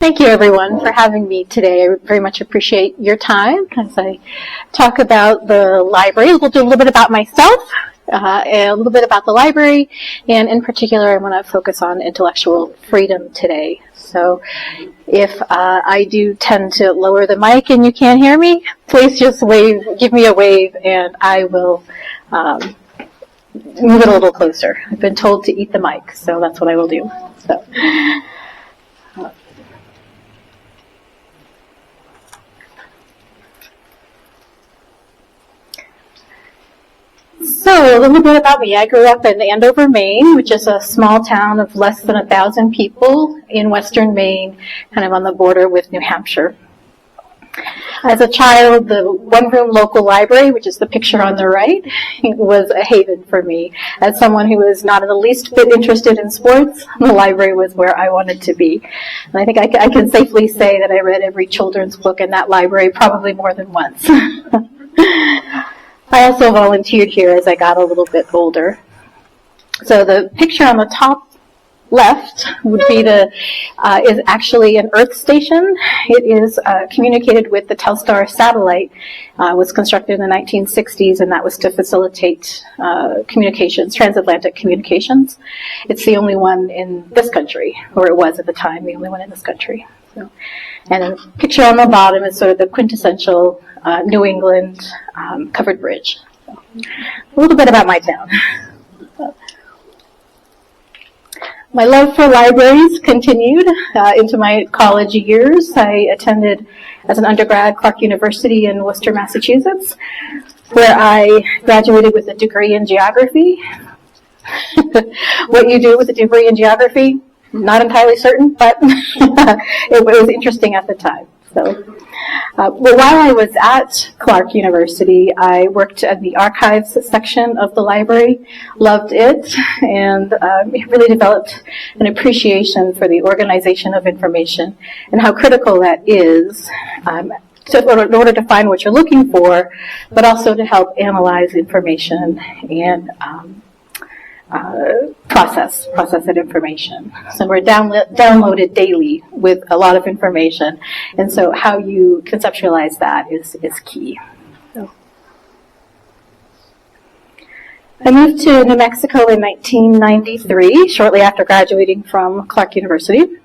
Thank you, everyone, for having me today. I very much appreciate your time as I talk about the library. We'll do a little bit about myself, a little bit about the library, and in particular, I want to focus on intellectual freedom today. So if I do tend to lower the mic and you can't hear me, please just give me a wave, and I will move it a little closer. I've been told to eat the mic, so that's what I will do. So a little bit about me. I grew up in Andover, Maine, which is a small town of less than 1,000 people in western Maine, kind of on the border with New Hampshire. As a child, the one-room local library, which is the picture on the right, was a haven for me. As someone who was not in the least bit interested in sports, the library was where I wanted to be. And I think I can safely say that I read every children's book in that library probably more than once. I also volunteered here as I got a little bit older. So the picture on the top left would be is actually an Earth station. It is communicated with the Telstar satellite. Was constructed in the 1960s, and that was to facilitate communications, transatlantic communications. It's the only one in this country, or it was at the time the only one in this country. So, and the picture on the bottom is sort of the quintessential New England covered bridge. So, a little bit about my town. My love for libraries continued into my college years. I attended as an undergrad Clark University in Worcester, Massachusetts, where I graduated with a degree in geography. What you do with a degree in geography, not entirely certain, but it was interesting at the time. So, while I was at Clark University, I worked at the archives section of the library, loved it, and really developed an appreciation for the organization of information and how critical that is in order to find what you're looking for, but also to help analyze information and process that information. So we're downloaded daily with a lot of information, and so how you conceptualize that is key. So. I moved to New Mexico in 1993, shortly after graduating from Clark University.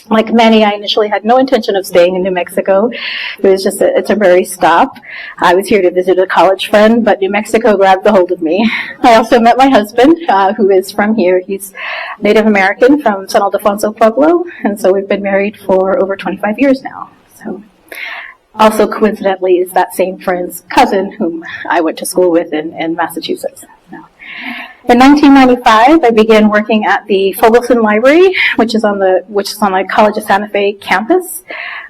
Like many, I initially had no intention of staying in New Mexico. It was just a temporary stop. I was here to visit a college friend, but New Mexico grabbed a hold of me. I also met my husband, who is from here. He's Native American from San Ildefonso Pueblo, and so we've been married for over 25 years now. So, also coincidentally, is that same friend's cousin whom I went to school with in Massachusetts. So. In 1995, I began working at the Fogelson Library, which is on the College of Santa Fe campus.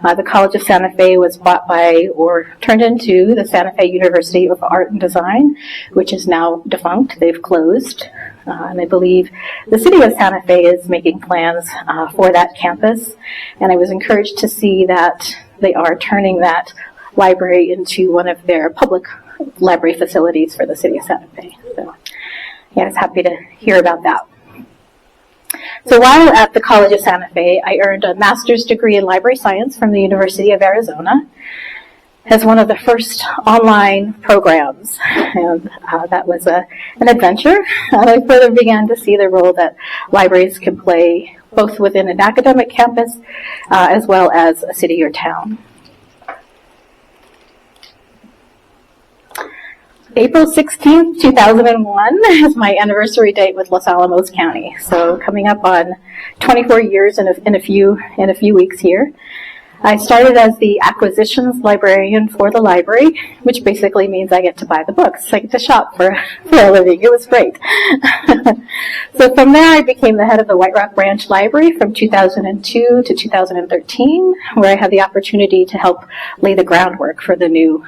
The College of Santa Fe was bought by or turned into the Santa Fe University of Art and Design, which is now defunct. They've closed. And I believe the city of Santa Fe is making plans for that campus. And I was encouraged to see that they are turning that library into one of their public library facilities for the city of Santa Fe. So, yeah, I was happy to hear about that. So while at the College of Santa Fe, I earned a master's degree in library science from the University of Arizona as one of the first online programs. And that was an adventure. I further began to see the role that libraries can play both within an academic campus as well as a city or town. April 16th, 2001 is my anniversary date with Los Alamos County. So coming up on 24 years in a few weeks here. I started as the acquisitions librarian for the library, which basically means I get to buy the books. I get to shop for a living. It was great. So from there, I became the head of the White Rock Branch Library from 2002 to 2013, where I had the opportunity to help lay the groundwork for the new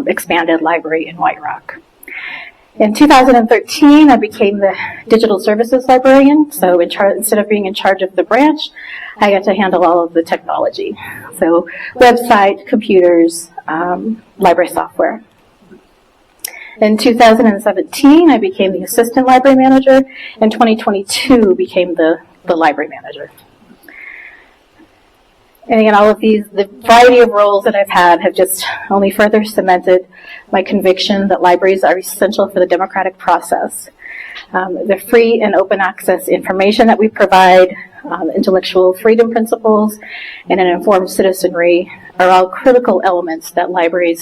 expanded library in White Rock. In 2013, I became the digital services librarian. So instead of being in charge of the branch, I got to handle all of the technology. So website, computers, library software. In 2017, I became the assistant library manager. In 2022, became the library manager. And again, all of these, the variety of roles that I've had have just only further cemented my conviction that libraries are essential for the democratic process. The free and open access information that we provide, intellectual freedom principles, and an informed citizenry are all critical elements that libraries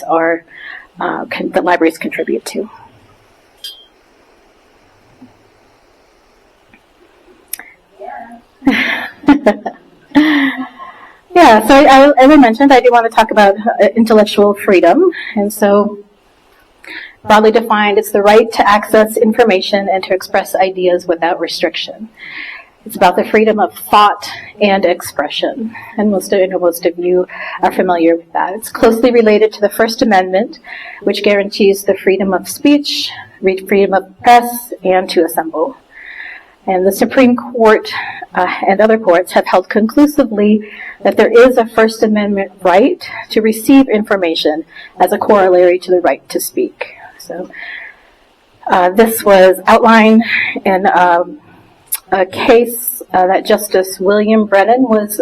contribute to. Yeah, so as I mentioned, I do want to talk about intellectual freedom. And so, broadly defined, it's the right to access information and to express ideas without restriction. It's about the freedom of thought and expression. And most of you are familiar with that. It's closely related to the First Amendment, which guarantees the freedom of speech, freedom of press, and to assemble. And the Supreme Court and other courts have held conclusively that there is a First Amendment right to receive information as a corollary to the right to speak. So this was outlined in a case that Justice William Brennan was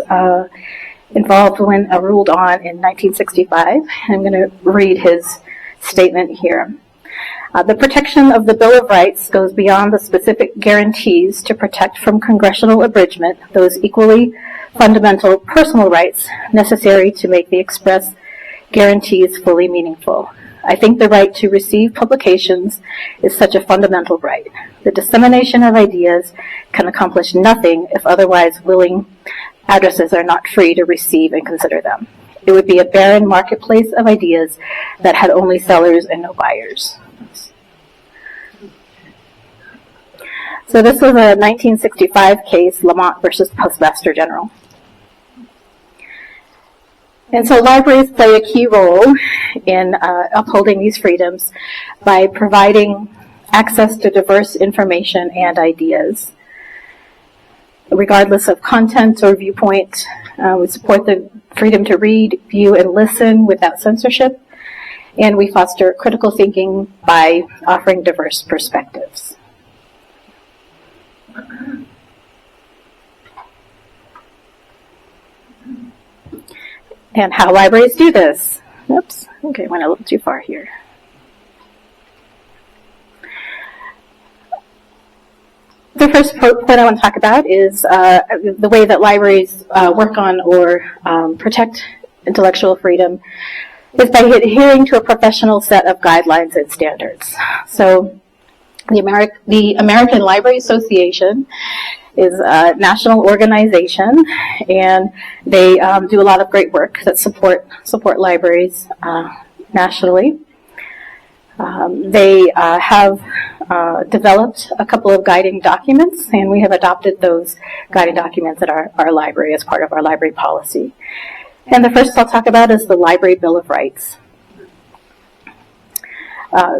involved when ruled on in 1965. I'm going to read his statement here. The protection of the Bill of Rights goes beyond the specific guarantees to protect from congressional abridgment those equally fundamental personal rights necessary to make the express guarantees fully meaningful. I think the right to receive publications is such a fundamental right. The dissemination of ideas can accomplish nothing if otherwise willing addresses are not free to receive and consider them. It would be a barren marketplace of ideas that had only sellers and no buyers. So this was a 1965 case, Lamont versus Postmaster General. And so libraries play a key role in upholding these freedoms by providing access to diverse information and ideas. Regardless of content or viewpoint, we support the freedom to read, view, and listen without censorship, and we foster critical thinking by offering diverse perspectives. And how libraries do this. Oops, okay, went a little too far here. The first point I want to talk about is the way that libraries work on or protect intellectual freedom is by adhering to a professional set of guidelines and standards. So the American Library Association is a national organization, and they do a lot of great work that support libraries nationally. They have developed a couple of guiding documents, and we have adopted those guiding documents at our library as part of our library policy. And the first I'll talk about is the Library Bill of Rights.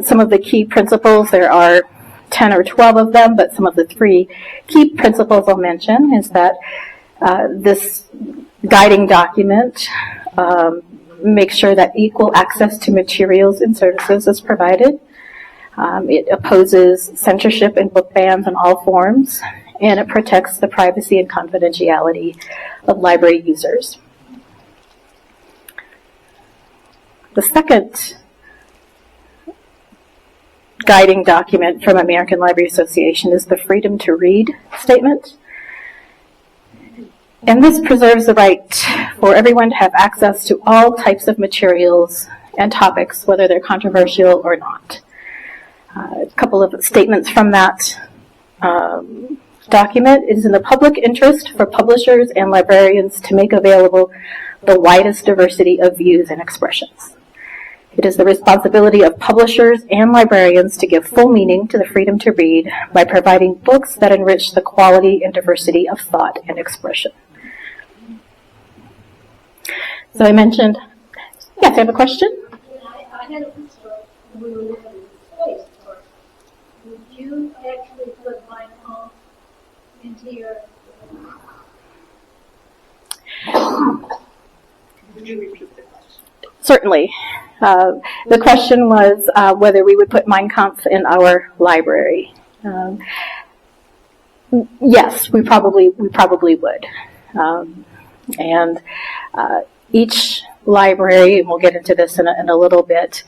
Some of the key principles, there are 10 or 12 of them, but some of the 3 key principles I'll mention is that this guiding document makes sure that equal access to materials and services is provided. It opposes censorship and book bans in all forms, and it protects the privacy and confidentiality of library users. The second guiding document from American Library Association is the Freedom to Read statement. And this preserves the right for everyone to have access to all types of materials and topics, whether they're controversial or not. A couple of statements from that document. It is in the public interest for publishers and librarians to make available the widest diversity of views and expressions. It is the responsibility of publishers and librarians to give full meaning to the freedom to read by providing books that enrich the quality and diversity of thought and expression. So I mentioned, yes, I have a question? I had a question. We were living in space. Would you actually put my home into your... Would you repeat the question? Certainly. The question was whether we would put Mein Kampf in our library. Yes, we probably would. And each library, and we'll get into this in a little bit,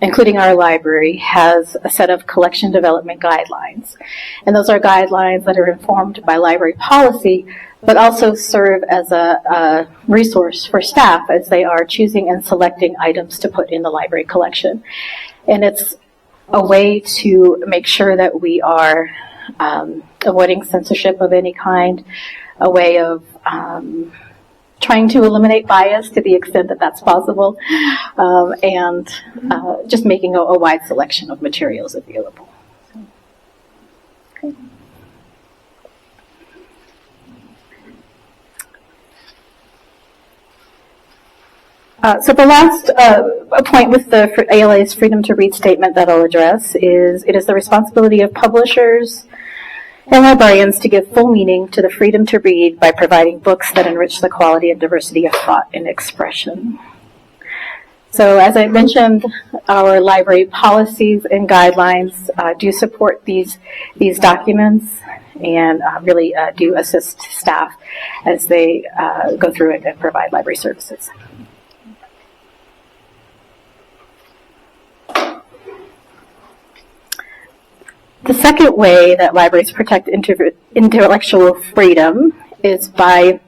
including our library, has a set of collection development guidelines. And those are guidelines that are informed by library policy, but also serve as a resource for staff as they are choosing and selecting items to put in the library collection. And it's a way to make sure that we are avoiding censorship of any kind, a way of trying to eliminate bias to the extent that that's possible, and just making a wide selection of materials available. Okay. So the last point with the ALA's Freedom to Read statement that I'll address is it is the responsibility of publishers and librarians to give full meaning to the freedom to read by providing books that enrich the quality and diversity of thought and expression. So as I mentioned, our library policies and guidelines do support these documents and really do assist staff as they go through it and provide library services. The second way that libraries protect intellectual freedom is by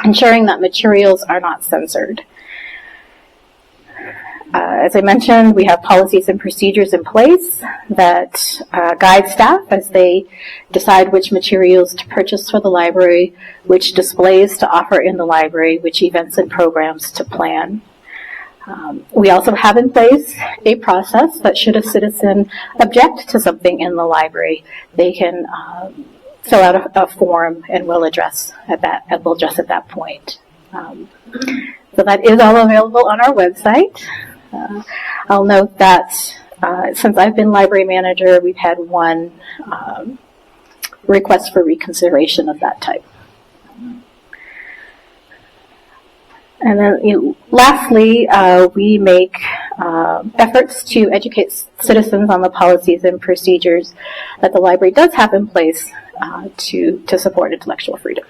ensuring that materials are not censored. As I mentioned, we have policies and procedures in place that guide staff as they decide which materials to purchase for the library, which displays to offer in the library, which events and programs to plan. We also have in place a process that should a citizen object to something in the library, they can fill out a form and we'll address at that point. So that is all available on our website. I'll note that since I've been library manager, we've had one request for reconsideration of that type. And then lastly, we make efforts to educate citizens on the policies and procedures that the library does have in place to support intellectual freedom.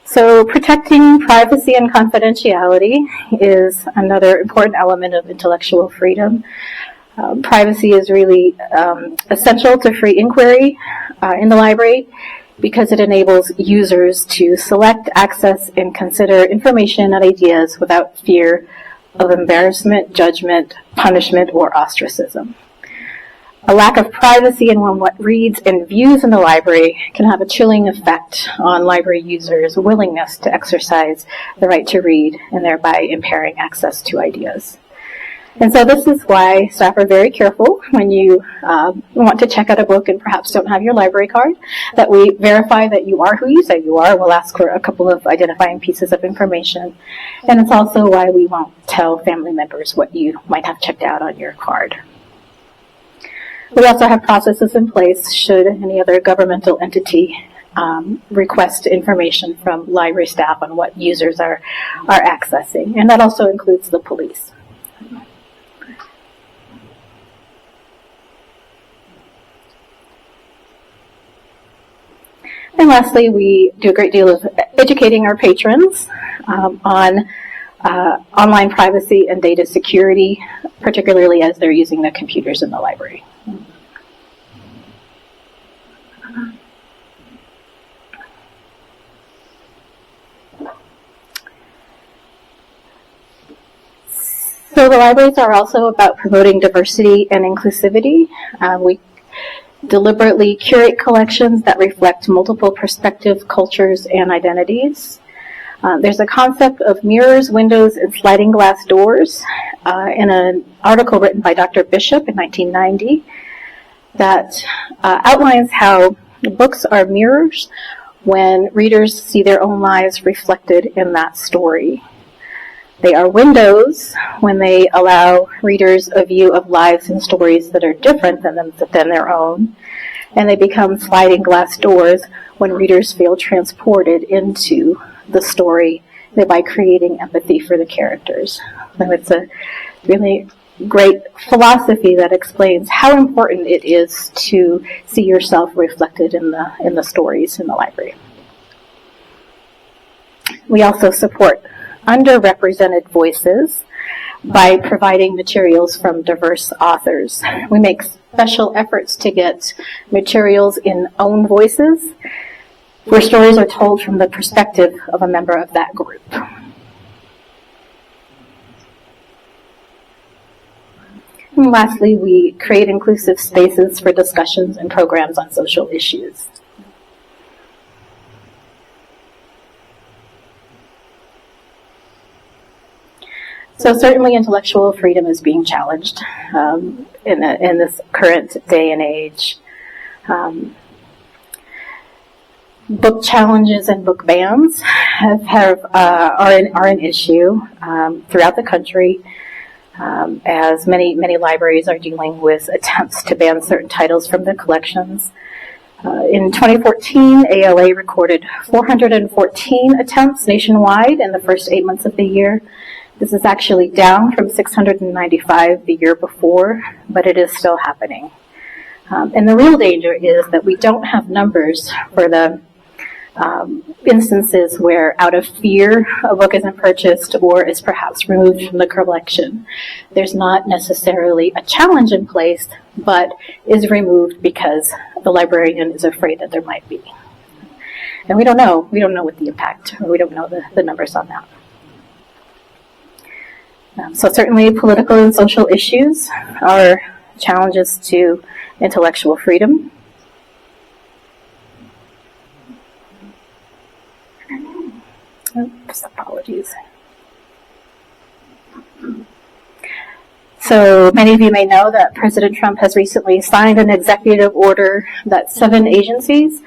So protecting privacy and confidentiality is another important element of intellectual freedom. Privacy is really essential to free inquiry in the library because it enables users to select, access, and consider information and ideas without fear of embarrassment, judgment, punishment, or ostracism. A lack of privacy in what reads and views in the library can have a chilling effect on library users' willingness to exercise the right to read and thereby impairing access to ideas. And so this is why staff are very careful when you want to check out a book and perhaps don't have your library card, that we verify that you are who you say you are. We'll ask for a couple of identifying pieces of information. And it's also why we won't tell family members what you might have checked out on your card. We also have processes in place should any other governmental entity request information from library staff on what users are accessing. And that also includes the police. And lastly, we do a great deal of educating our patrons on online privacy and data security, particularly as they're using the computers in the library. So the libraries are also about promoting diversity and inclusivity. We deliberately curate collections that reflect multiple perspectives, cultures, and identities. There's a concept of mirrors, windows, and sliding glass doors in an article written by Dr. Bishop in 1990 that outlines how books are mirrors when readers see their own lives reflected in that story. They are windows when they allow readers a view of lives and stories that are different than their own. And they become sliding glass doors when readers feel transported into the story, thereby creating empathy for the characters. So it's a really great philosophy that explains how important it is to see yourself reflected in the stories in the library. We also support underrepresented voices by providing materials from diverse authors. We make special efforts to get materials in own voices, where stories are told from the perspective of a member of that group. And lastly, we create inclusive spaces for discussions and programs on social issues. So certainly intellectual freedom is being challenged in this current day and age. Book challenges and book bans are an issue throughout the country, as many libraries are dealing with attempts to ban certain titles from their collections. In 2014, ALA recorded 414 attempts nationwide in the first 8 months of the year. This is actually down from 695 the year before, but it is still happening. And the real danger is that we don't have numbers for the instances where, out of fear, a book isn't purchased or is perhaps removed from the collection. There's not necessarily a challenge in place, but is removed because the librarian is afraid that there might be. And we don't know what the impact, or we don't know the numbers on that. So certainly political and social issues are challenges to intellectual freedom. Oops, apologies. So many of you may know that President Trump has recently signed an executive order that 7 agencies,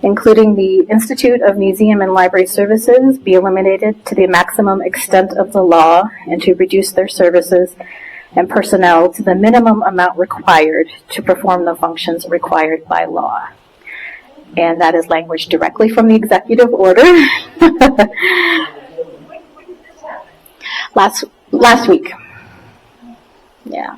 including the Institute of Museum and Library Services, be eliminated to the maximum extent of the law and to reduce their services and personnel to the minimum amount required to perform the functions required by law. And that is language directly from the executive order. Last week. Yeah.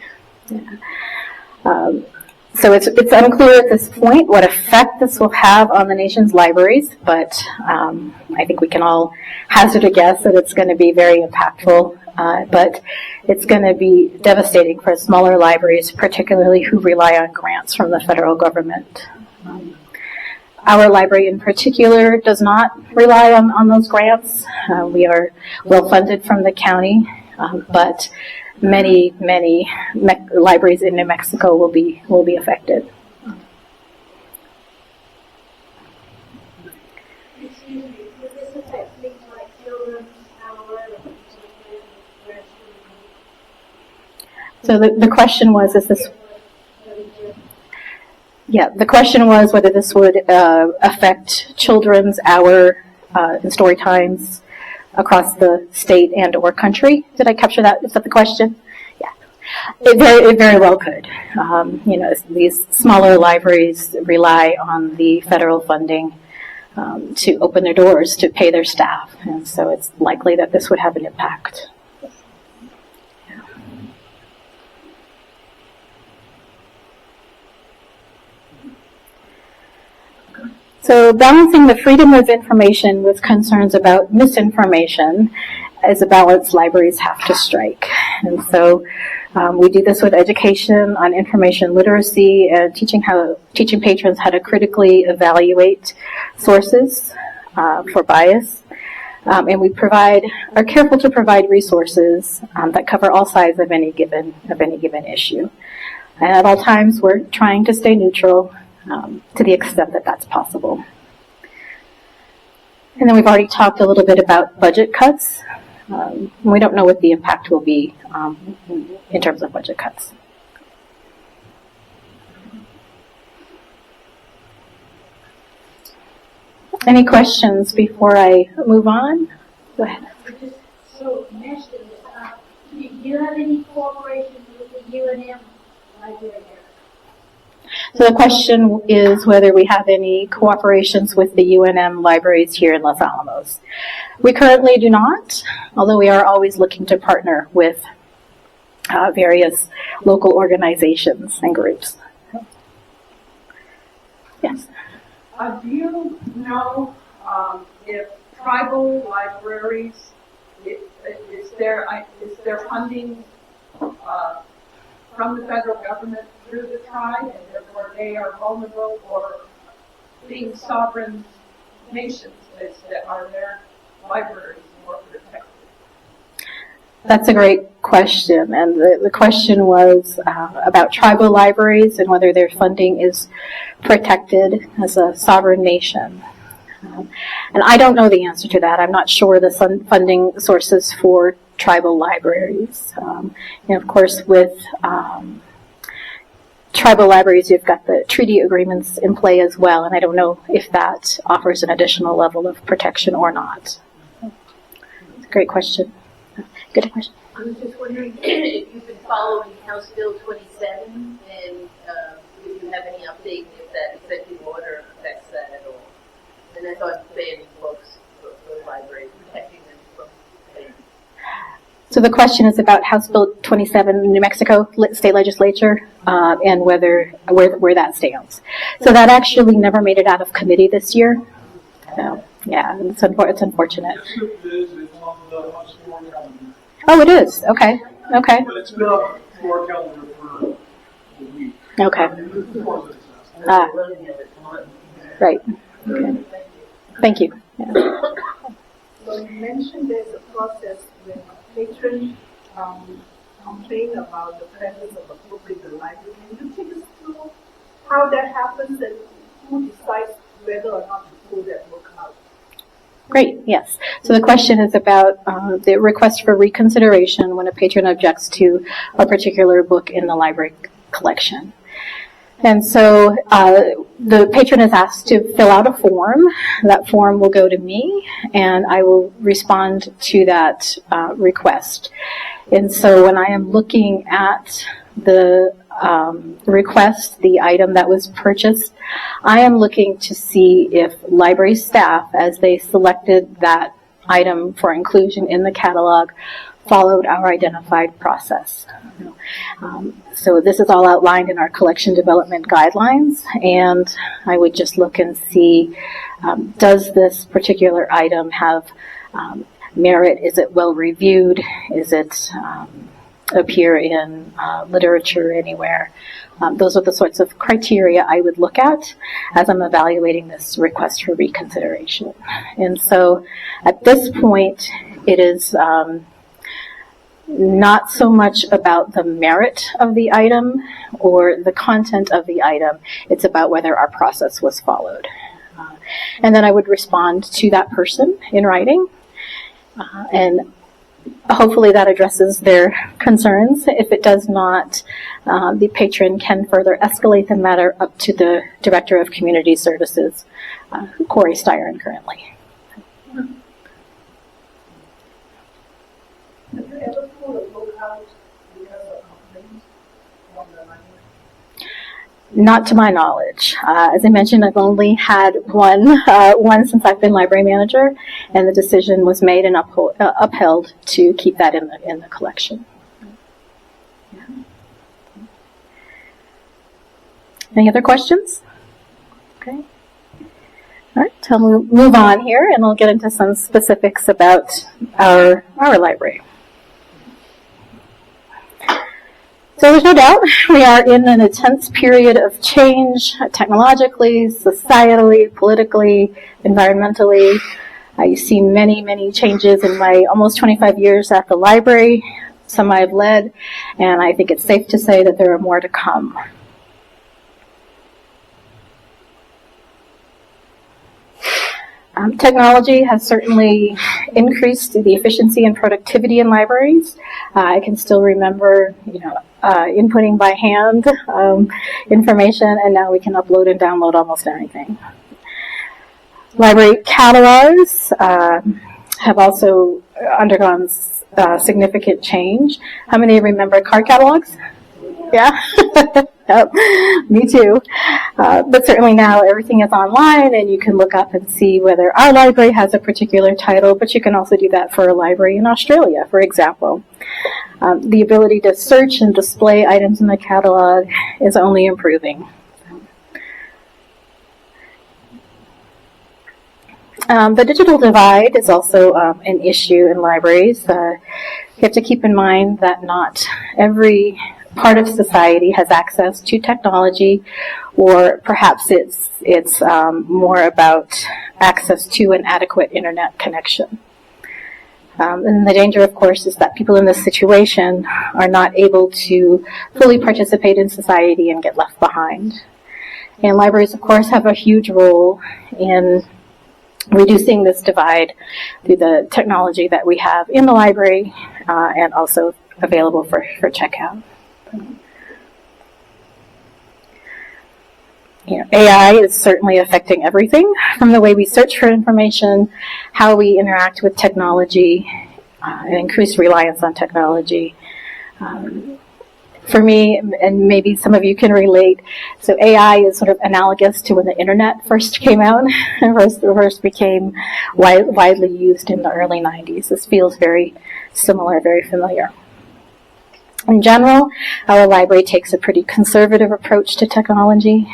So it's unclear at this point what effect this will have on the nation's libraries, but I think we can all hazard a guess that it's going to be very impactful. But it's going to be devastating for smaller libraries, particularly who rely on grants from the federal government. Our library in particular does not rely on those grants. We are well funded from the county, but many libraries in New Mexico will be affected. Excuse me, would this affect things like children's hour? So the question was, the question was whether this would affect children's hour and story times across the state and or country. Did I capture that? Is that the question? Yeah. It very well could. These smaller libraries rely on the federal funding to open their doors, to pay their staff. And so it's likely that this would have an impact. So balancing the freedom of information with concerns about misinformation is a balance libraries have to strike. And so we do this with education on information literacy and teaching patrons how to critically evaluate sources for bias. And we are careful to provide resources that cover all sides of any given issue. And at all times, we're trying to stay neutral to the extent that that's possible. And then we've already talked a little bit about budget cuts. We don't know what the impact will be in terms of budget cuts. Any questions before I move on? Go ahead. So, next is, do you have any cooperation with the UNM library? So the question is whether we have any cooperations with the UNM libraries here in Los Alamos. We currently do not, although we are always looking to partner with various local organizations and groups. Yes. Do you know if tribal libraries, is there funding from the federal government through the tribe, and therefore they are vulnerable, or being sovereign nations, that are their libraries more protected? That's a great question, and the question was about tribal libraries and whether their funding is protected as a sovereign nation. And I don't know the answer to that. I'm not sure the funding sources for tribal libraries. And of course, with tribal libraries, you've got the treaty agreements in play as well, and I don't know if that offers an additional level of protection or not. It's a great question. Good question. I was just wondering if you've been following House Bill 27, and if you have any update if that executive order affects that at all. And that's on banning folks for the library, protecting them from banning. So the question is about House Bill 27, New Mexico State Legislature, and where that stands. So that actually never made it out of committee this year. So yeah, it's unfortunate. Yes, it is. It's on the House floor calendar. Oh, it is. Okay. Okay. But it's been on the floor calendar for a week. Okay. Right. Okay. Thank you. Yeah. So you mentioned there's a process when a patron complains about the presence of a book in the library. Can you take us through how that happens and who decides whether or not to pull that book out? Great, yes. So the question is about the request for reconsideration when a patron objects to a particular book in the library collection. And so the patron is asked to fill out a form. That form will go to me, and I will respond to that request. And so when I am looking at the request, the item that was purchased, I am looking to see if library staff, as they selected that item for inclusion in the catalog, followed our identified process. So this is all outlined in our collection development guidelines, and I would just look and see, does this particular item have merit? Is it well reviewed? Is it appear in literature anywhere? Those are the sorts of criteria I would look at as I'm evaluating this request for reconsideration. And so at this point, it is not so much about the merit of the item or the content of the item. It's about whether our process was followed. And then I would respond to that person in writing, and hopefully that addresses their concerns. If it does not, the patron can further escalate the matter up to the Director of Community Services, Corey Styron currently. Have you ever pulled a book out because of complaints from the library? Not to my knowledge. As I mentioned, I've only had one since I've been library manager, and the decision was made and upheld to keep that in the collection. Yeah. Any other questions? Okay. All right, so we'll move on here, and we'll get into some specifics about our library. So there's no doubt we are in an intense period of change, technologically, societally, politically, environmentally. You've seen many, many changes in my almost 25 years at the library. Some I've led, and I think it's safe to say that there are more to come. Technology has certainly increased the efficiency and productivity in libraries. I can still remember, inputting by hand information, and now we can upload and download almost anything. Library catalogs have also undergone significant change. How many remember card catalogs? Yeah, yep. Me too. But certainly now everything is online, and you can look up and see whether our library has a particular title, but you can also do that for a library in Australia, for example. The ability to search and display items in the catalog is only improving. The digital divide is also an issue in libraries. You have to keep in mind that not every part of society has access to technology, or perhaps it's more about access to an adequate internet connection. And the danger, of course, is that people in this situation are not able to fully participate in society and get left behind. And libraries, of course, have a huge role in reducing this divide through the technology that we have in the library and also available for checkout. AI is certainly affecting everything, from the way we search for information, how we interact with technology, and increased reliance on technology. For me, and maybe some of you can relate, so AI is sort of analogous to when the internet first came out and first became widely used in the early 90s. This feels very similar, very familiar. In general, our library takes a pretty conservative approach to technology.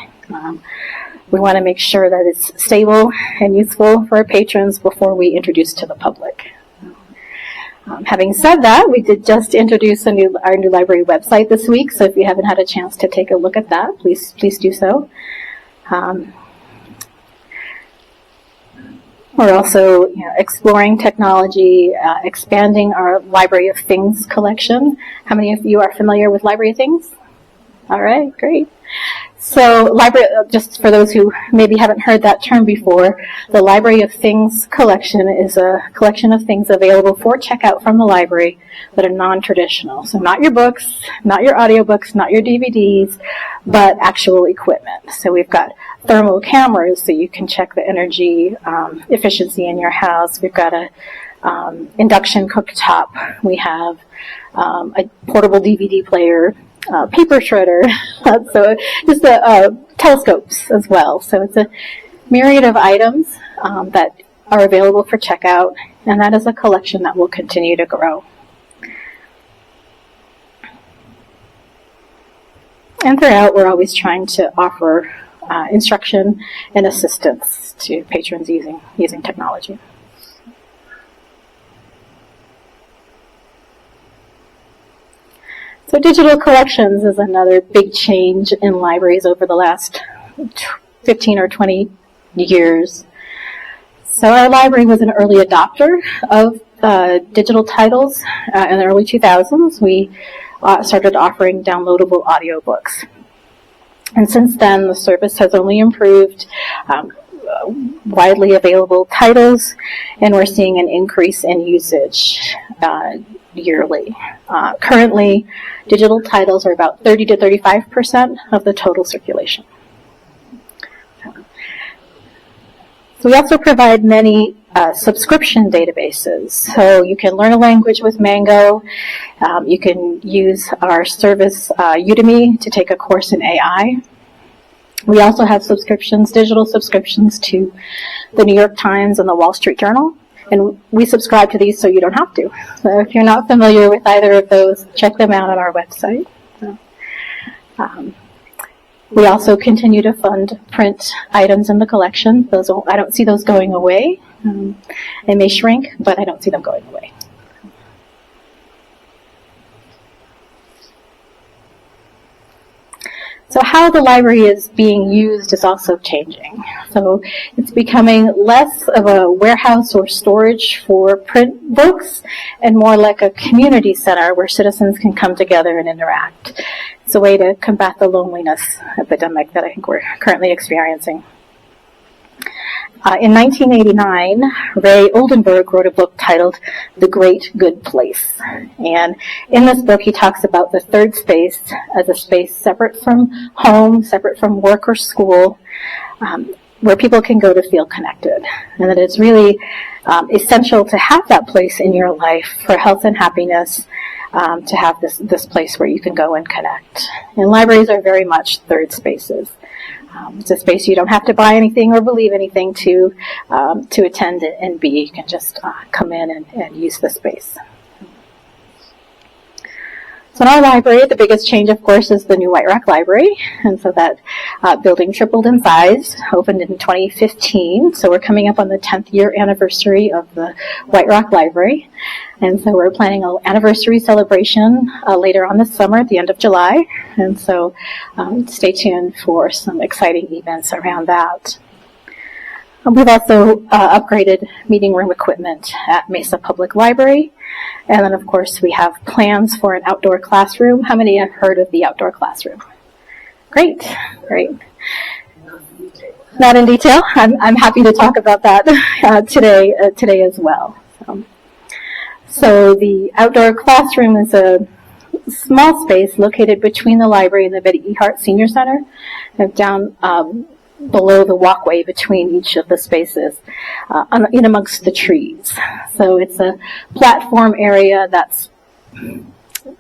We want to make sure that it's stable and useful for our patrons before we introduce to the public. Having said that, we did just introduce our new library website this week, so if you haven't had a chance to take a look at that, please do so. We're also exploring technology, expanding our Library of Things collection. How many of you are familiar with Library of Things? All right, great. So, just for those who maybe haven't heard that term before, the Library of Things collection is a collection of things available for checkout from the library that are non-traditional. So not your books, not your audiobooks, not your DVDs, but actual equipment. So we've got thermal cameras so you can check the energy efficiency in your house. We've got a induction cooktop. We have a portable DVD player, paper shredder, so just telescopes as well. So it's a myriad of items that are available for checkout, and that is a collection that will continue to grow. And throughout, we're always trying to offer instruction and assistance to patrons using technology. So digital collections is another big change in libraries over the last 15 or 20 years. So our library was an early adopter of digital titles. In the early 2000s, we started offering downloadable audiobooks. And since then, the service has only improved, widely available titles, and we're seeing an increase in usage yearly. Currently, digital titles are about 30 to 35% of the total circulation. So we also provide many subscription databases. So you can learn a language with Mango. You can use our service Udemy to take a course in AI. We also have subscriptions, digital subscriptions to the New York Times and the Wall Street Journal. And we subscribe to these so you don't have to. So if you're not familiar with either of those, check them out on our website. We also continue to fund print items in the collection. I don't see those going away. They may shrink, but I don't see them going away. So how the library is being used is also changing. So it's becoming less of a warehouse or storage for print books and more like a community center where citizens can come together and interact. It's a way to combat the loneliness epidemic that I think we're currently experiencing. In 1989, Ray Oldenburg wrote a book titled The Great Good Place. And in this book, he talks about the third space as a space separate from home, separate from work or school, where people can go to feel connected, and that it's really essential to have that place in your life for health and happiness, to have this place where you can go and connect. And libraries are very much third spaces. It's a space you don't have to buy anything or believe anything to attend and be. You can just come in and use the space. So in our library, the biggest change, of course, is the new White Rock Library. And so that building tripled in size, opened in 2015. So we're coming up on the 10th year anniversary of the White Rock Library. And so we're planning an anniversary celebration later on this summer at the end of July. And so stay tuned for some exciting events around that. We've also upgraded meeting room equipment at Mesa Public Library. And then, of course, we have plans for an outdoor classroom. How many have heard of the outdoor classroom? Great, great. Not in detail. I'm happy to talk about that today as well. So the outdoor classroom is a small space located between the library and the Betty E. Hart Senior Center, down below the walkway between each of the spaces, in amongst the trees. So it's a platform area that's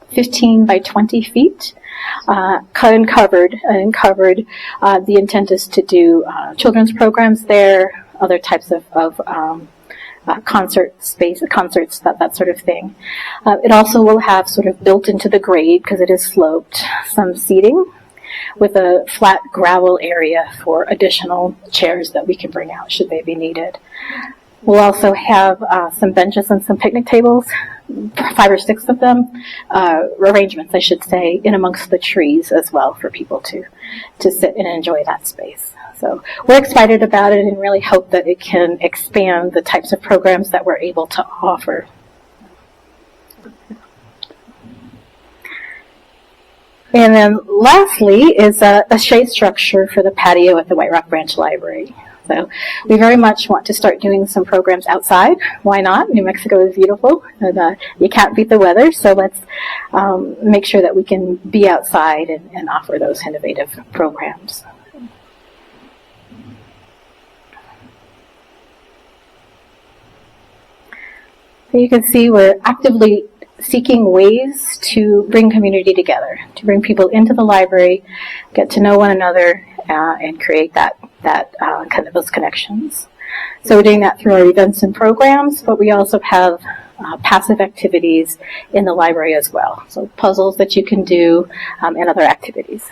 15 by 20 feet, cut and covered. The intent is to do children's programs there, other types of concerts, that sort of thing. It also will have sort of built into the grade, because it is sloped, some seating with a flat gravel area for additional chairs that we can bring out should they be needed. We'll also have some benches and some picnic tables, 5 or 6 of them, arrangements, I should say, in amongst the trees as well for people to sit and enjoy that space. So we're excited about it and really hope that it can expand the types of programs that we're able to offer. And then lastly is a shade structure for the patio at the White Rock Branch Library. So we very much want to start doing some programs outside. Why not? New Mexico is beautiful, and you can't beat the weather, so let's make sure that we can be outside and offer those innovative programs. So you can see we're actively seeking ways to bring community together, to bring people into the library, get to know one another, and create that kind of those connections. So we're doing that through our events and programs, but we also have passive activities in the library as well. So puzzles that you can do and other activities.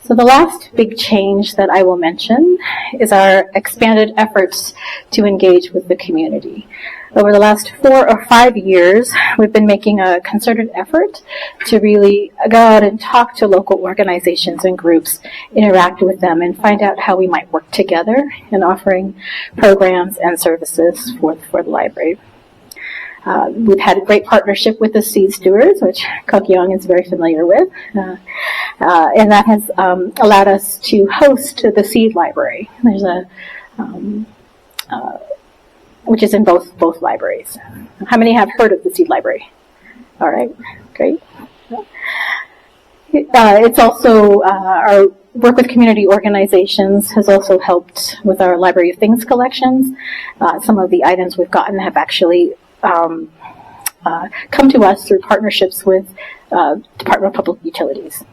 So the last big change that I will mention is our expanded efforts to engage with the community. Over the last 4 or 5 years, we've been making a concerted effort to really go out and talk to local organizations and groups, interact with them, and find out how we might work together in offering programs and services for the library. We've had a great partnership with the Seed Stewards, which Kook Young is very familiar with, and that has allowed us to host the Seed Library. There's which is in both libraries. How many have heard of the Seed Library? All right, great. It's also our work with community organizations has also helped with our Library of Things collections. Some of the items we've gotten have actually come to us through partnerships with Department of Public Utilities.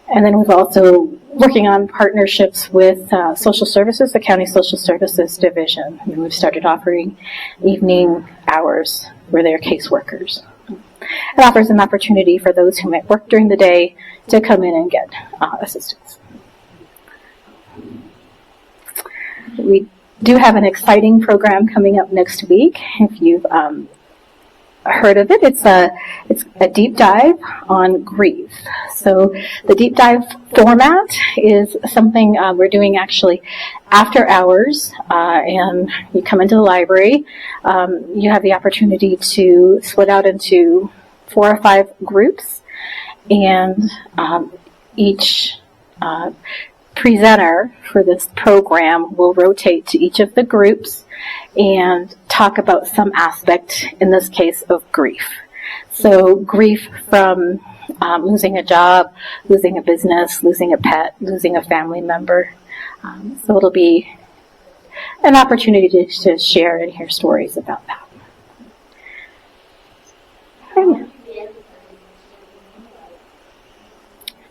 And then we've also working on partnerships with social services, the County Social Services Division. And we've started offering evening hours where they're caseworkers. It offers an opportunity for those who might work during the day to come in and get assistance. We do have an exciting program coming up next week. If you've heard of it, it's a deep dive on grief. So the deep dive format is something we're doing actually after hours, and you come into the library. You have the opportunity to split out into 4 or 5 groups, and each presenter for this program will rotate to each of the groups and talk about some aspect, in this case, of grief. So grief from losing a job, losing a business, losing a pet, losing a family member. So it'll be an opportunity to share and hear stories about that.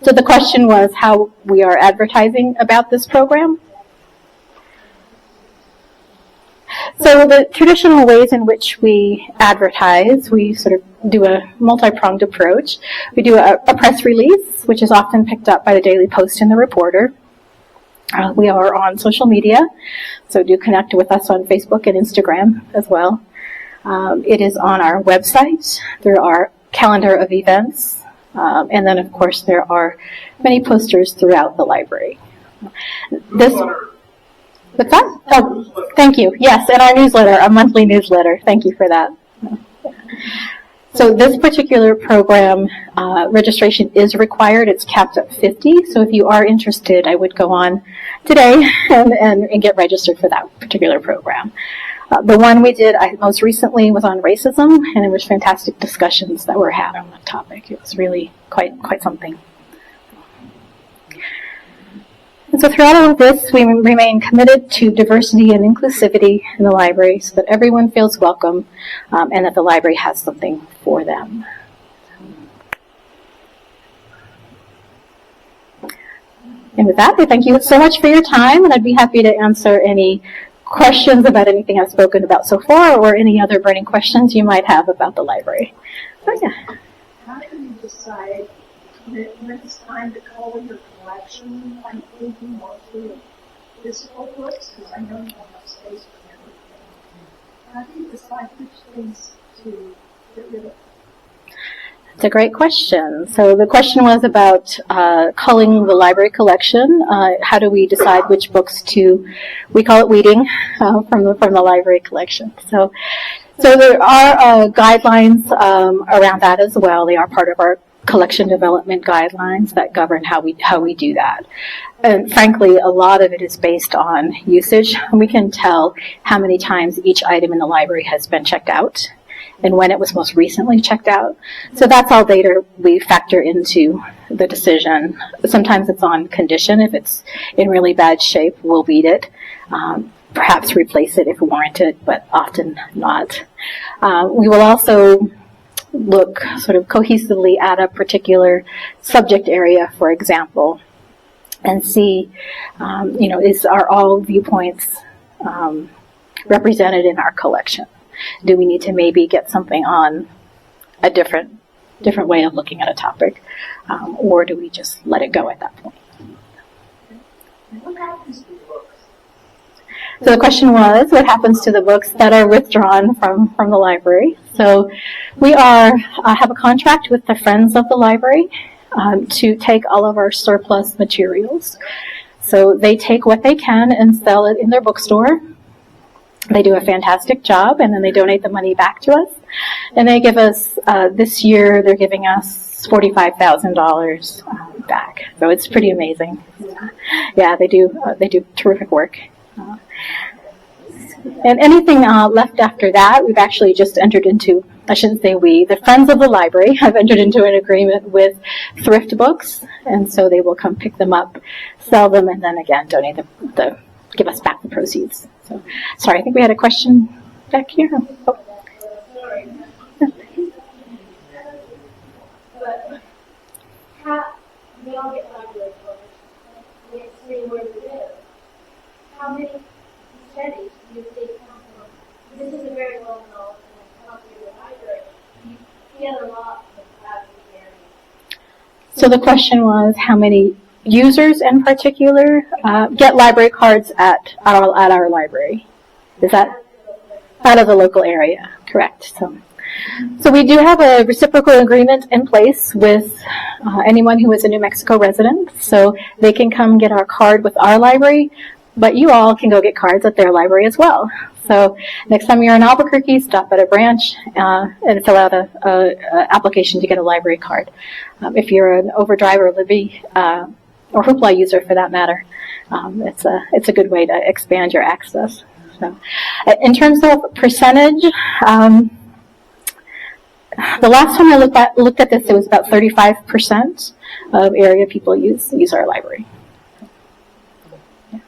So the question was how we are advertising about this program. So the traditional ways in which we advertise, we sort of do a multi-pronged approach. We do a press release, which is often picked up by the Daily Post and the Reporter. We are on social media, so do connect with us on Facebook and Instagram as well. It is on our website. There are calendar of events, and then of course there are many posters throughout the library. What's that? Oh, thank you. Yes, and our newsletter, a monthly newsletter. Thank you for that. So this particular program, registration is required. It's capped at 50. So if you are interested, I would go on today and get registered for that particular program. The one we did most recently was on racism, and there was fantastic discussions that were had on that topic. It was really quite something. And so throughout all of this, we remain committed to diversity and inclusivity in the library so that everyone feels welcome and that the library has something for them. And with that, I thank you so much for your time, and I'd be happy to answer any questions about anything I've spoken about so far or any other burning questions you might have about the library. So, yeah. How do you decide when it's time to color your collection? I'm thinking mostly of physical books, because I know you don't have space for everything. How do you decide which things to get rid of? It's a great question. So the question was about culling the library collection. How do we decide which books to, we call it weeding, from the library collection. So there are guidelines around that as well. They are part of our collection development guidelines that govern how we do that. And frankly, a lot of it is based on usage. We can tell how many times each item in the library has been checked out and when it was most recently checked out. So that's all data we factor into the decision. Sometimes it's on condition. If it's in really bad shape, we'll weed it. Perhaps replace it if warranted, but often not. We will also look sort of cohesively at a particular subject area, for example, and see, are all viewpoints represented in our collection? Do we need to maybe get something on a different way of looking at a topic, or do we just let it go at that point? What happens to books? So the question was, what happens to the books that are withdrawn from the library? So we have a contract with the Friends of the Library to take all of our surplus materials. So they take what they can and sell it in their bookstore. They do a fantastic job, and then they donate the money back to us. And they give us, this year, they're giving us $45,000 back. So it's pretty amazing. Yeah, they do terrific work. And anything left after that, we've actually just entered into, I shouldn't say we, the Friends of the Library have entered into an agreement with Thrift Books, and so they will come pick them up, sell them, and then again donate give us back the proceeds. So, sorry, I think we had a question back here. Oh. Sorry. But we all get library books. We say where we live. How many percentage do you think come from? This is a very well-known and popular library. You get a lot from out of the area. So the question was how many users in particular get library cards at our library. Is that out of the local area? Correct. So we do have a reciprocal agreement in place with anyone who is a New Mexico resident. So they can come get our card with our library, but you all can go get cards at their library as well. So next time you're in Albuquerque, stop at a branch and fill out a application to get a library card. If you're an Overdrive or Libby or Hoopla user for that matter, it's a good way to expand your access. So, in terms of percentage, the last time I looked at this, it was about 35% of area people use our library. Yeah.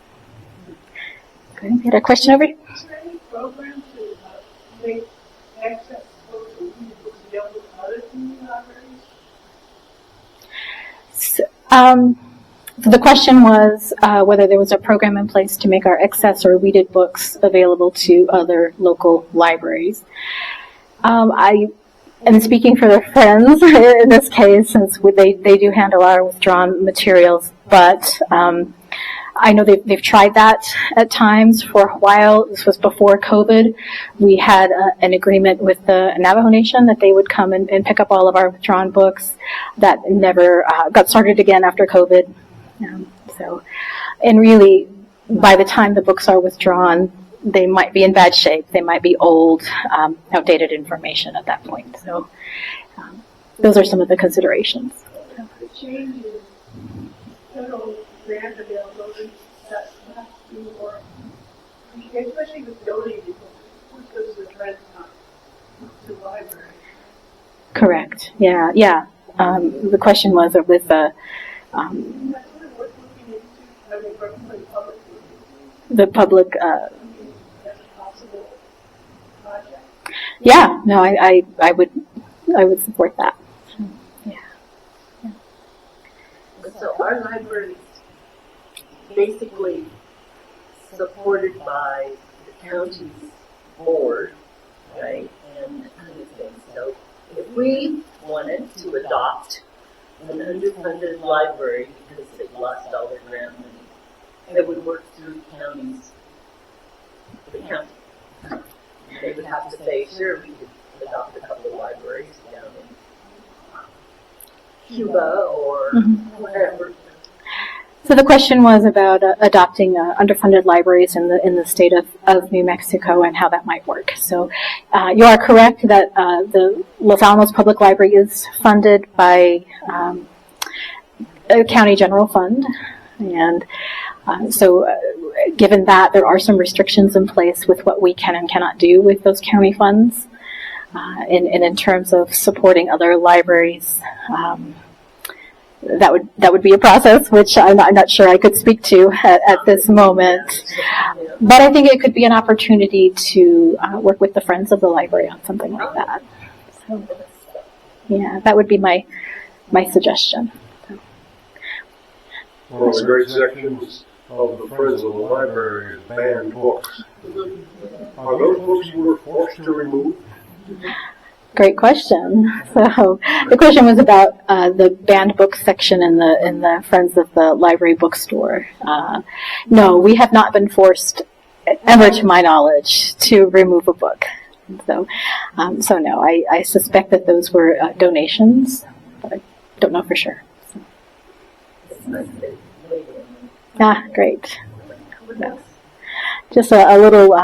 Okay, you had a question over here? Is there any program to make access books or e-books available to other community libraries? So the question was whether there was a program in place to make our excess or weeded books available to other local libraries. I am speaking for the Friends in this case, since they do handle our withdrawn materials, but I know they've tried that at times for a while. This was before COVID. We had an agreement with the Navajo Nation that they would come and pick up all of our withdrawn books. That never got started again after COVID. And really, by the time the books are withdrawn, they might be in bad shape. They might be old, outdated information at that point. So those are some of the considerations. The change is total grant availability, that's not for, especially with donating books, because the grant's not to the library. Correct. Yeah. The question was with the public. Yeah. No, I would support that. Yeah. So our library is basically supported by the county's board, right, and other things. So if we wanted to adopt an underfunded library because it lost all their grant money, it would work through the county. They would have to say, sure, we could adopt a couple of libraries down in Cuba or wherever. So the question was about adopting underfunded libraries in the state of New Mexico and how that might work. So you are correct that the Los Alamos Public Library is funded by a county general fund, and so given that, there are some restrictions in place with what we can and cannot do with those county funds, and in terms of supporting other libraries. That would be a process which I'm not sure I could speak to at this moment. But I think it could be an opportunity to work with the Friends of the Library on something like that. So, yeah, that would be my suggestion. One of the great sections of the Friends of the Library is banned books. Are those books you were forced to remove? Great question. So the question was about the banned book section in the Friends of the Library bookstore. No, we have not been forced, ever to my knowledge, to remove a book. So no, I suspect that those were donations, but I don't know for sure. So. Great. No. Just a little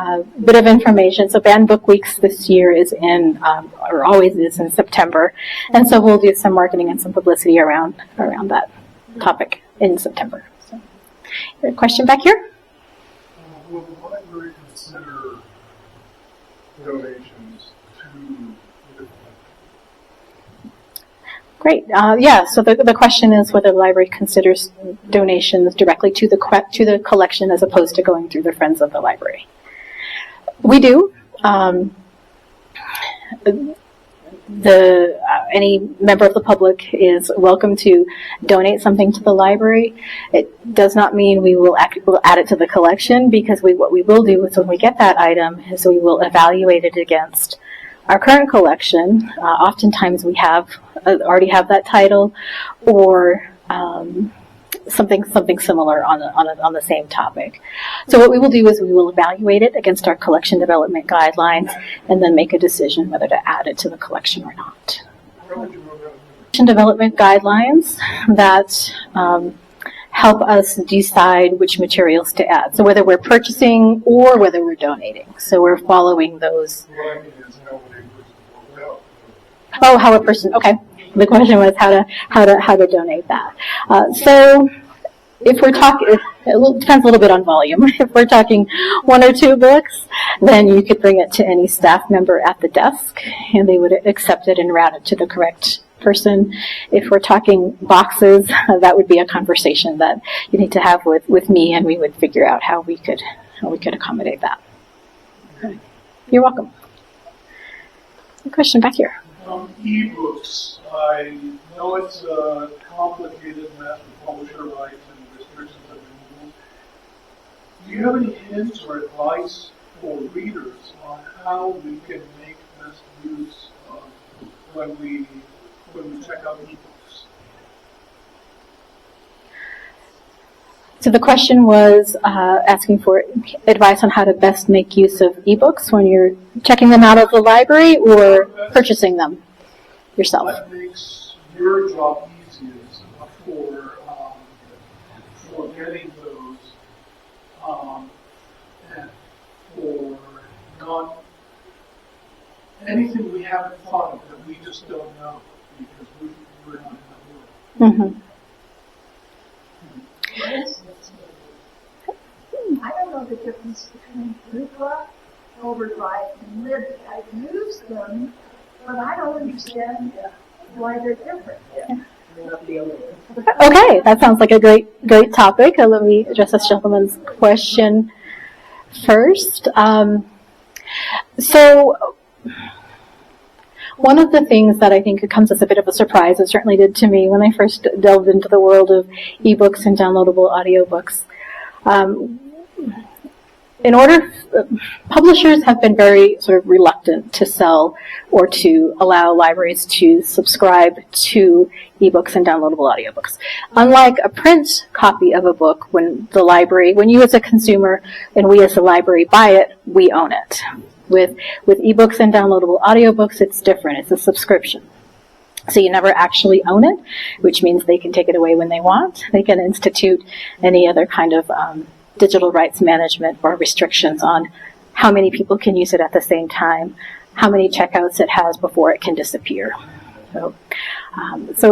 bit of information. So Banned Book Weeks this year is or always is in September. And so we'll do some marketing and some publicity around that topic in September. So, a question back here? Will the library consider donations to the Great. So the question is whether the library considers donations directly to the collection as opposed to going through the Friends of the Library. We do. Any member of the public is welcome to donate something to the library. It does not mean we will add it to the collection, because what we will do is when we get that item is we will evaluate it against our current collection. Oftentimes we already have that title, or something similar on the same topic. So what we will do is we will evaluate it against our collection development guidelines, and then make a decision whether to add it to the collection or not. Collection development guidelines that help us decide which materials to add. So whether we're purchasing or whether we're donating. So we're following those. Oh, how a person. Okay. The question was how to donate that. So if we're talking. depends a little bit on volume. If we're talking 1 or 2 books, then you could bring it to any staff member at the desk, and they would accept it and route it to the correct person. If we're talking boxes, that would be a conversation that you need to have with me, and we would figure out how we could accommodate that. Okay. You're welcome. A question back here. E-books. I know it's a complicated matter of publisher rights and restrictions of removal. Do you have any hints or advice for readers on how we can make best use of when we check out e-books? So the question was asking for advice on how to best make use of ebooks when you're checking them out of the library or purchasing them yourself. What makes your job easiest for getting those and for not anything we haven't thought of that we just don't know because we're not in the world. Mm-hmm. I don't know the difference between Bupa, Overdrive, and Libby. I've used them, but I don't understand why they're different. You're not the only one. Okay, that sounds like a great topic. Let me address this gentleman's question first. So one of the things that I think comes as a bit of a surprise, it certainly did to me when I first delved into the world of ebooks and downloadable audiobooks. Publishers have been very sort of reluctant to sell or to allow libraries to subscribe to ebooks and downloadable audiobooks. Unlike a print copy of a book, when you as a consumer and we as a library buy it, we own it. With ebooks and downloadable audiobooks, it's different. It's a subscription. So you never actually own it, which means they can take it away when they want. They can institute any other kind of digital rights management or restrictions on how many people can use it at the same time, how many checkouts it has before it can disappear. So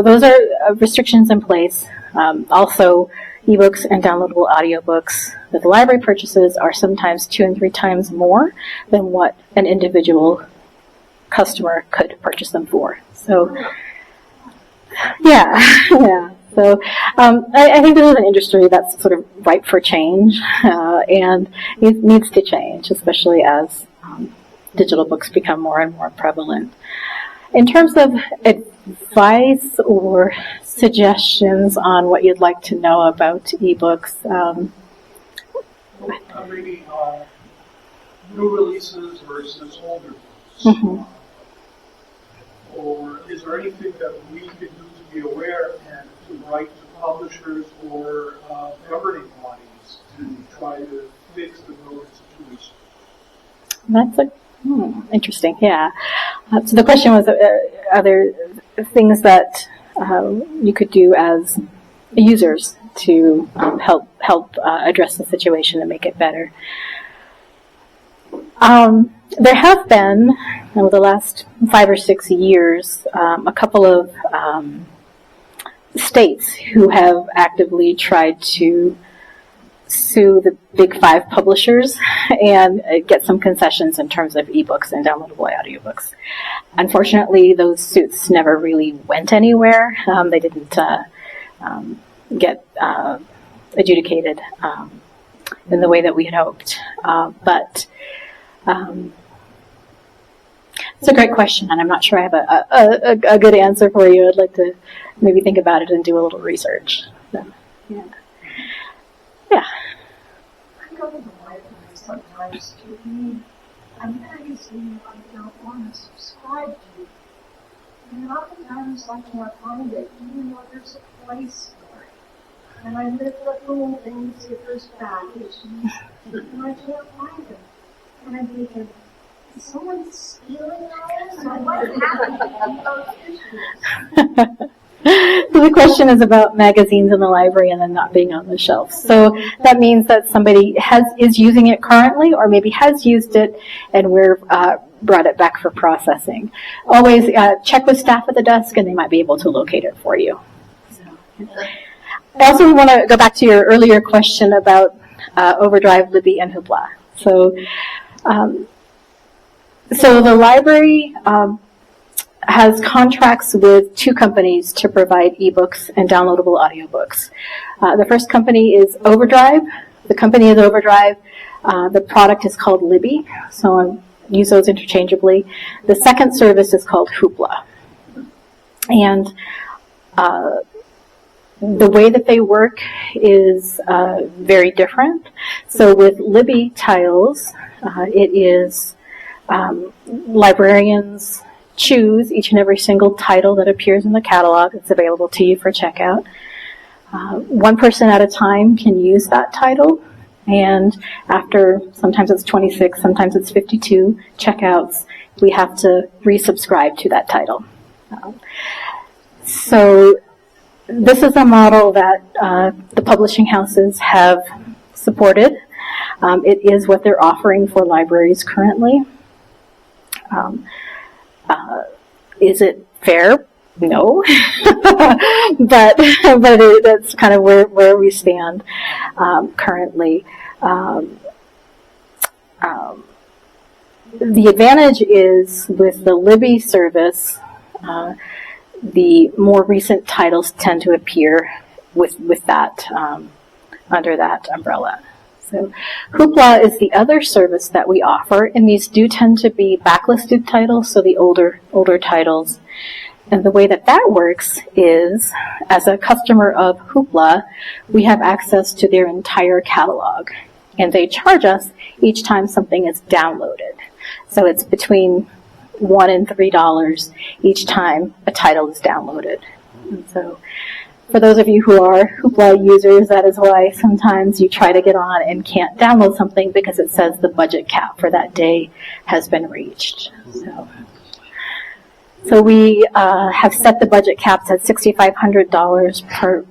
those are restrictions in place. Also, ebooks and downloadable audiobooks that the library purchases are sometimes 2 and 3 times more than what an individual customer could purchase them for. So, yeah. So I think this is an industry that's sort of ripe for change, and it needs to change, especially as digital books become more and more prevalent. In terms of advice or suggestions on what you'd like to know about ebooks, maybe new releases versus older books. Mm-hmm. Or is there anything that we can do to be aware and to write to publishers or governing bodies to try to fix the broken situation? That's interesting, yeah. So the question was, are there things that you could do as users to help address the situation and make it better? There have been, over the last 5 or 6 years, a couple of states who have actively tried to sue the big 5 publishers and get some concessions in terms of ebooks and downloadable audiobooks. Unfortunately, those suits never really went anywhere. They didn't get adjudicated in the way that we had hoped. But it's a great question, and I'm not sure I have a good answer for you. I'd like to maybe think about it and do a little research. So, yeah. I go to the library sometimes to read a magazine I don't want to subscribe to. And oftentimes I can't find it, even though there's a place for it. And I look at little things, if there's bad issues, and I can't find them. And I'm thinking, is someone stealing all this? What happened to those issues? So the question is about magazines in the library and then not being on the shelf. So that means that somebody is using it currently, or maybe has used it, and we're brought it back for processing. Always check with staff at the desk, and they might be able to locate it for you. So, I also want to go back to your earlier question about Overdrive, Libby, and Hoopla. So the library has contracts with 2 companies to provide ebooks and downloadable audiobooks. The first company is Overdrive. The company is Overdrive. The product is called Libby, so I use those interchangeably. The second service is called Hoopla. And the way that they work is very different. So with Libby titles, it is librarians choose each and every single title that appears in the catalog. It's available to you for checkout. One person at a time can use that title, and after, sometimes it's 26, sometimes it's 52 checkouts, we have to resubscribe to that title. So this is a model that the publishing houses have supported. It is what they're offering for libraries currently. Is it fair? No, but that's kind of where we stand currently. The advantage is with the Libby service, the more recent titles tend to appear with that under that umbrella. So Hoopla is the other service that we offer, and these do tend to be backlisted titles, so the older titles. And the way that works is, as a customer of Hoopla, we have access to their entire catalog, and they charge us each time something is downloaded. So it's between $1 and $3 each time a title is downloaded. And so for those of you who are Hoopla users, that is why sometimes you try to get on and can't download something because it says the budget cap for that day has been reached. So we have set the budget caps at $6,500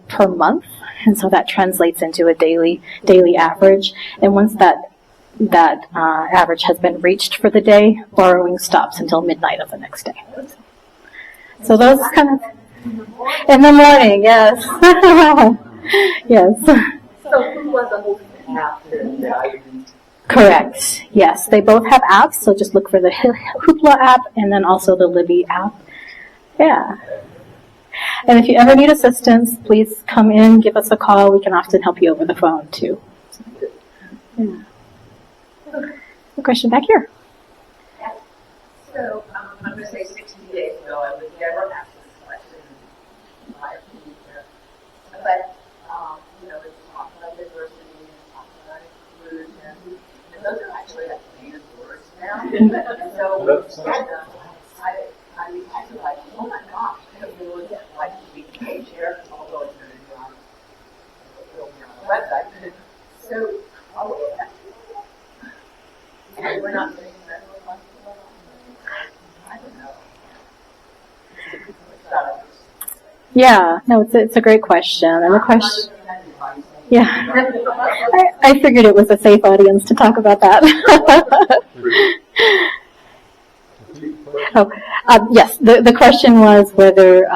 per month, and so that translates into a daily average. And once that average has been reached for the day, borrowing stops until midnight of the next day. So those kind of in the morning, yes, yes. So who was the whole after that? Correct. Yes, they both have apps, so just look for the Hoopla app and then also the Libby app. Yeah. And if you ever need assistance, please come in, give us a call. We can often help you over the phone, too. Yeah. A question back here. Yeah. So, I'm going to say 60 days ago, I would never ask this question, in my opinion. But, it's talk about diversity and talk about inclusion. And those are actually like banned words now. And so, I feel like, oh my gosh, I don't really get like to be page here, although it's going to be on the website. So, are we we're not saying that we're responsible. I don't know. Yeah, no, it's a great question. And the question, yeah, I figured it was a safe audience to talk about that. Yes, the question was whether,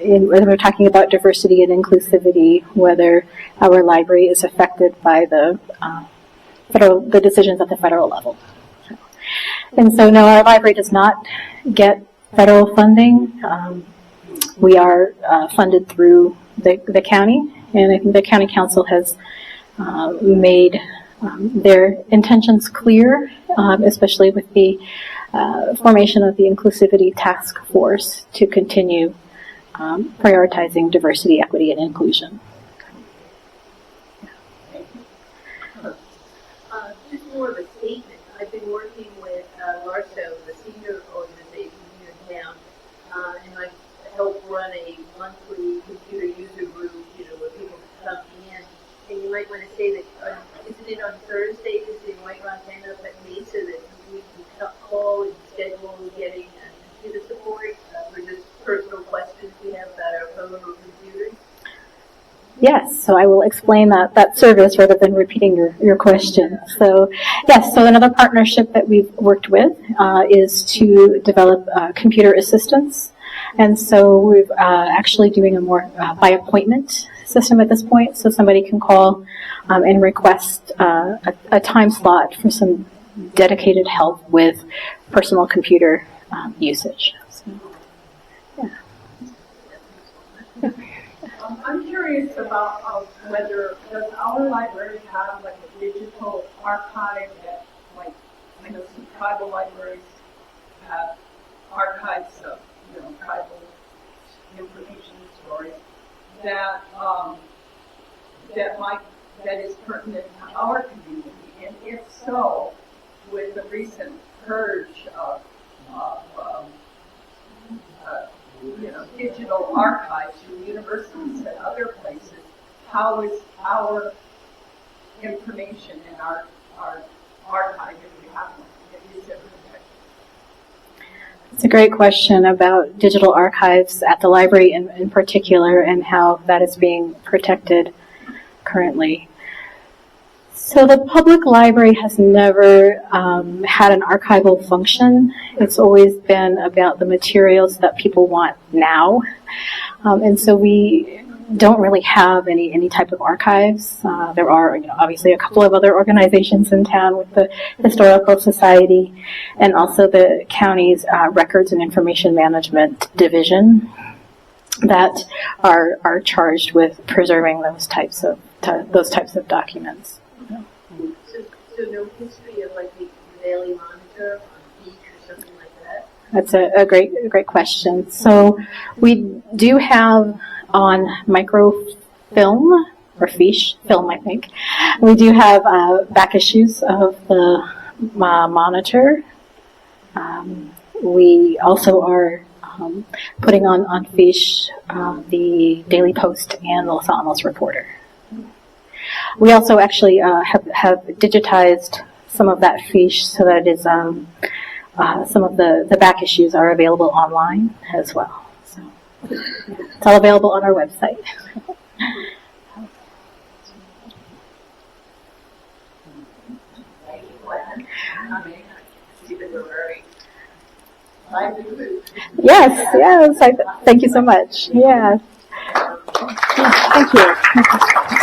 when we're talking about diversity and inclusivity, whether our library is affected by the decisions at the federal level. And so, no, our library does not get federal funding. We are funded through the county, and I think the county council has made their intentions clear, especially with the formation of the inclusivity task force to continue prioritizing diversity, equity, and inclusion. Just more of a statement. I've been working with LARSO, the senior organization here in town, and I help run a monthly computer user group, where people can come in. And you might want to say that, isn't it on Thursday, is in White Montana up at Mesa, that we can call and schedule getting computer support for just personal questions we have about our phone or computers? Yes, so I will explain that service rather than repeating your question. So, yes, so another partnership that we've worked with is to develop computer assistance And so we're actually doing a more by appointment system at this point, so somebody can call and request a time slot for some dedicated help with personal computer usage. So, yeah. I'm curious about whether, does our library have like a digital archive that, like, I know some tribal libraries have archives of, tribal information stories that, that is pertinent to our community, and if so, with the recent purge of digital archives from universities and other places, how is our information in our archive, if we have one, is it protected? It's a great question about digital archives at the library in particular and how that is being protected currently. So the public library has never had an archival function. It's always been about the materials that people want now. And so we don't really have any type of archives. There are, obviously a couple of other organizations in town with the Historical Society and also the county's Records and Information Management Division that are charged with preserving those types of documents. So no history of like the daily monitor on beach or something like that? That's a great question. So we do have on microfilm, or fiche film, I think, we do have back issues of the monitor. We also are putting on fiche the Daily Post and the Los Alamos Reporter. We also actually have digitized some of that fiche so that it is some of the back issues are available online as well. So it's all available on our website. Thank you, Gwen. Stephen, we're very lively. Yes. Thank you so much. Yeah. Thank you.